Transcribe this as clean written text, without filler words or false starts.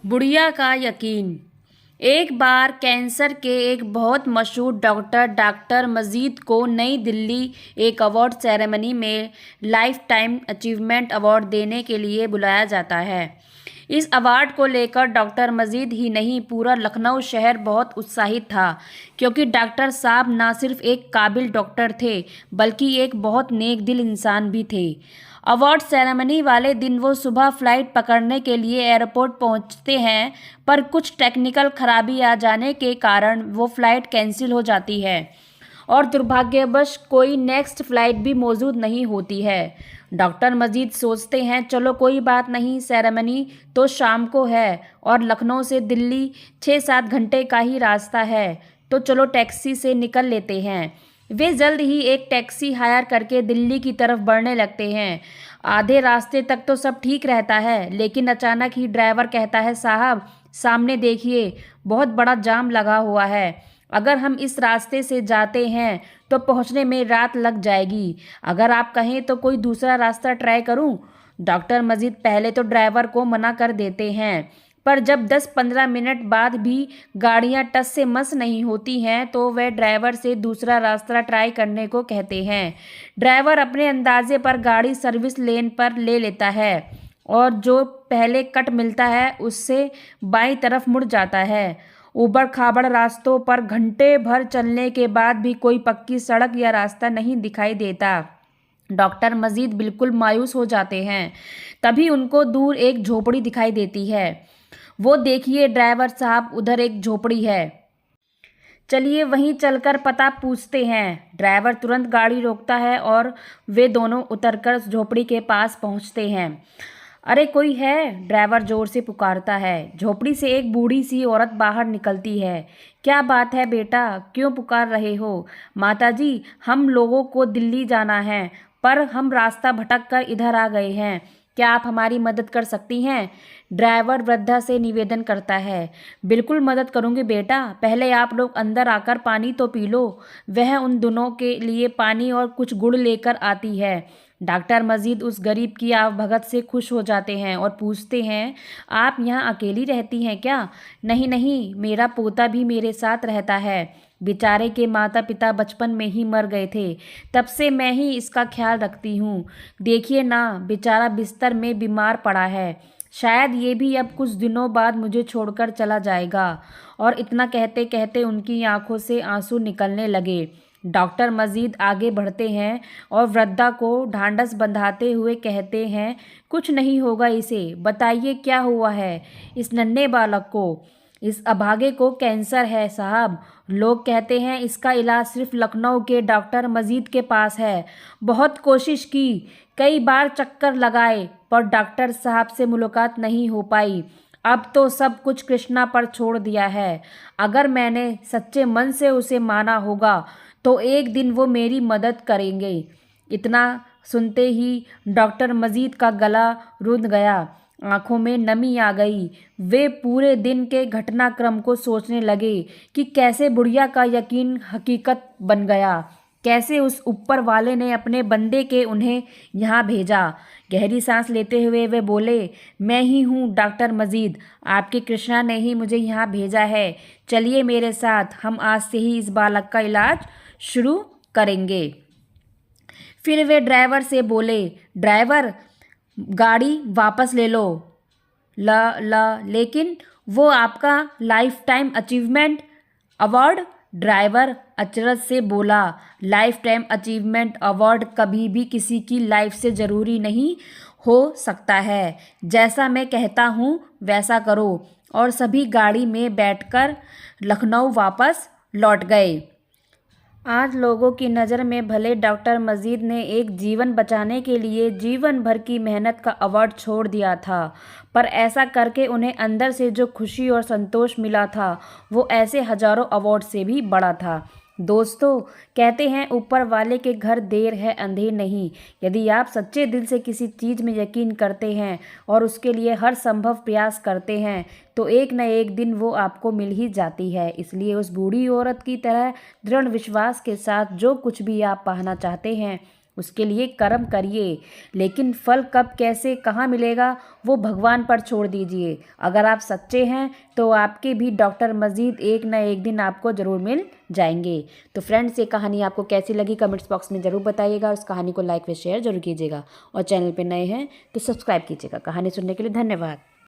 बुढ़िया का यकीन। एक बार कैंसर के एक बहुत मशहूर डॉक्टर डॉक्टर मजीद को नई दिल्ली एक अवार्ड सेरेमनी में लाइफ टाइम अचीवमेंट अवार्ड देने के लिए बुलाया जाता है। इस अवार्ड को लेकर डॉक्टर मजीद ही नहीं, पूरा लखनऊ शहर बहुत उत्साहित था, क्योंकि डॉक्टर साहब न सिर्फ एक काबिल डॉक्टर थे बल्कि एक बहुत नेक दिल इंसान भी थे। अवार्ड सेरेमनी वाले दिन वो सुबह फ्लाइट पकड़ने के लिए एयरपोर्ट पहुंचते हैं, पर कुछ टेक्निकल खराबी आ जाने के कारण वो फ्लाइट कैंसिल हो जाती है और दुर्भाग्यवश कोई नेक्स्ट फ्लाइट भी मौजूद नहीं होती है। डॉक्टर मजीद सोचते हैं, चलो कोई बात नहीं, सेरेमनी तो शाम को है और लखनऊ से दिल्ली 6-7 घंटे का ही रास्ता है, तो चलो टैक्सी से निकल लेते हैं। वे जल्द ही एक टैक्सी हायर करके दिल्ली की तरफ बढ़ने लगते हैं। आधे रास्ते तक तो सब ठीक रहता है, लेकिन अचानक ही ड्राइवर कहता है, साहब सामने देखिए, बहुत बड़ा जाम लगा हुआ है। अगर हम इस रास्ते से जाते हैं तो पहुंचने में रात लग जाएगी। अगर आप कहें तो कोई दूसरा रास्ता ट्राई करूं। डॉक्टर मजीद पहले तो ड्राइवर को मना कर देते हैं, पर जब 10-15 मिनट बाद भी गाड़ियां टस से मस नहीं होती हैं तो वह ड्राइवर से दूसरा रास्ता ट्राई करने को कहते हैं। ड्राइवर अपने अंदाजे पर गाड़ी सर्विस लेन पर ले लेता है और जो पहले कट मिलता है उससे बाईं तरफ मुड़ जाता है। ऊबड़ खाबड़ रास्तों पर घंटे भर चलने के बाद भी कोई पक्की सड़क या रास्ता नहीं दिखाई देता। डॉक्टर मजीद बिल्कुल मायूस हो जाते हैं। तभी उनको दूर एक झोपड़ी दिखाई देती है। वो देखिए ड्राइवर साहब, उधर एक झोपड़ी है, चलिए वहीं चलकर पता पूछते हैं। ड्राइवर तुरंत गाड़ी रोकता है और वे दोनों उतरकर झोपड़ी के पास पहुंचते हैं। अरे कोई है, ड्राइवर जोर से पुकारता है। झोपड़ी से एक बूढ़ी सी औरत बाहर निकलती है। क्या बात है बेटा, क्यों पुकार रहे हो? माताजी, हम लोगों को दिल्ली जाना है, पर हम रास्ता भटक कर इधर आ गए हैं। क्या आप हमारी मदद कर सकती हैं? ड्राइवर वृद्धा से निवेदन करता है। बिल्कुल मदद करूंगी बेटा, पहले आप लोग अंदर आकर पानी तो पी लो। वह उन दोनों के लिए पानी और कुछ गुड़ लेकर आती है। डॉक्टर मजीद उस गरीब की आवभगत से खुश हो जाते हैं और पूछते हैं, आप यहाँ अकेली रहती हैं क्या? नहीं नहीं, मेरा पोता भी मेरे साथ रहता है। बेचारे के माता पिता बचपन में ही मर गए थे, तब से मैं ही इसका ख्याल रखती हूँ। देखिए ना, बेचारा बिस्तर में बीमार पड़ा है, शायद ये भी अब कुछ दिनों बाद मुझे छोड़कर चला जाएगा। और इतना कहते कहते उनकी आंखों से आंसू निकलने लगे। डॉक्टर मजीद आगे बढ़ते हैं और वृद्धा को ढांढस बंधाते हुए कहते हैं, कुछ नहीं होगा इसे, बताइए क्या हुआ है इस नन्हे बालक को? इस अभागे को कैंसर है साहब। लोग कहते हैं इसका इलाज सिर्फ लखनऊ के डॉक्टर मजीद के पास है। बहुत कोशिश की, कई बार चक्कर लगाए, पर डॉक्टर साहब से मुलाकात नहीं हो पाई। अब तो सब कुछ कृष्णा पर छोड़ दिया है। अगर मैंने सच्चे मन से उसे माना होगा तो एक दिन वो मेरी मदद करेंगे। इतना सुनते ही डॉक्टर मजीद का गला रुंध गया, आंखों में नमी आ गई। वे पूरे दिन के घटनाक्रम को सोचने लगे कि कैसे बुढ़िया का यकीन हकीकत बन गया, कैसे उस ऊपर वाले ने अपने बंदे के उन्हें यहाँ भेजा। गहरी सांस लेते हुए वे बोले, मैं ही हूँ डॉक्टर मजीद, आपके कृष्णा ने ही मुझे यहाँ भेजा है। चलिए मेरे साथ, हम आज से ही इस बालक का इलाज शुरू करेंगे। फिर वे ड्राइवर से बोले, ड्राइवर गाड़ी वापस ले लो। लेकिन वो आपका life time achievement award? Driver अचरज से बोला, लाइफ टाइम अचीवमेंट अवार्ड कभी भी किसी की लाइफ से ज़रूरी नहीं हो सकता है। जैसा मैं कहता हूँ वैसा करो। और सभी गाड़ी में बैठकर लखनऊ वापस लौट गए। आज लोगों की नज़र में भले डॉक्टर मजीद ने एक जीवन बचाने के लिए जीवन भर की मेहनत का अवार्ड छोड़ दिया था, पर ऐसा करके उन्हें अंदर से जो खुशी और संतोष मिला था वो ऐसे हजारों अवार्ड से भी बड़ा था। दोस्तों, कहते हैं ऊपर वाले के घर देर है अंधेर नहीं। यदि आप सच्चे दिल से किसी चीज़ में यकीन करते हैं और उसके लिए हर संभव प्रयास करते हैं तो एक न एक दिन वो आपको मिल ही जाती है। इसलिए उस बूढ़ी औरत की तरह दृढ़ विश्वास के साथ जो कुछ भी आप पाना चाहते हैं उसके लिए कर्म करिए, लेकिन फल कब कैसे कहाँ मिलेगा वो भगवान पर छोड़ दीजिए। अगर आप सच्चे हैं तो आपके भी डॉक्टर मजीद एक न एक दिन आपको ज़रूर मिल जाएंगे। तो फ्रेंड्स, ये कहानी आपको कैसी लगी कमेंट्स बॉक्स में ज़रूर बताइएगा और उस कहानी को लाइक व शेयर जरूर कीजिएगा और चैनल पर नए हैं तो सब्सक्राइब कीजिएगा। कहानी सुनने के लिए धन्यवाद।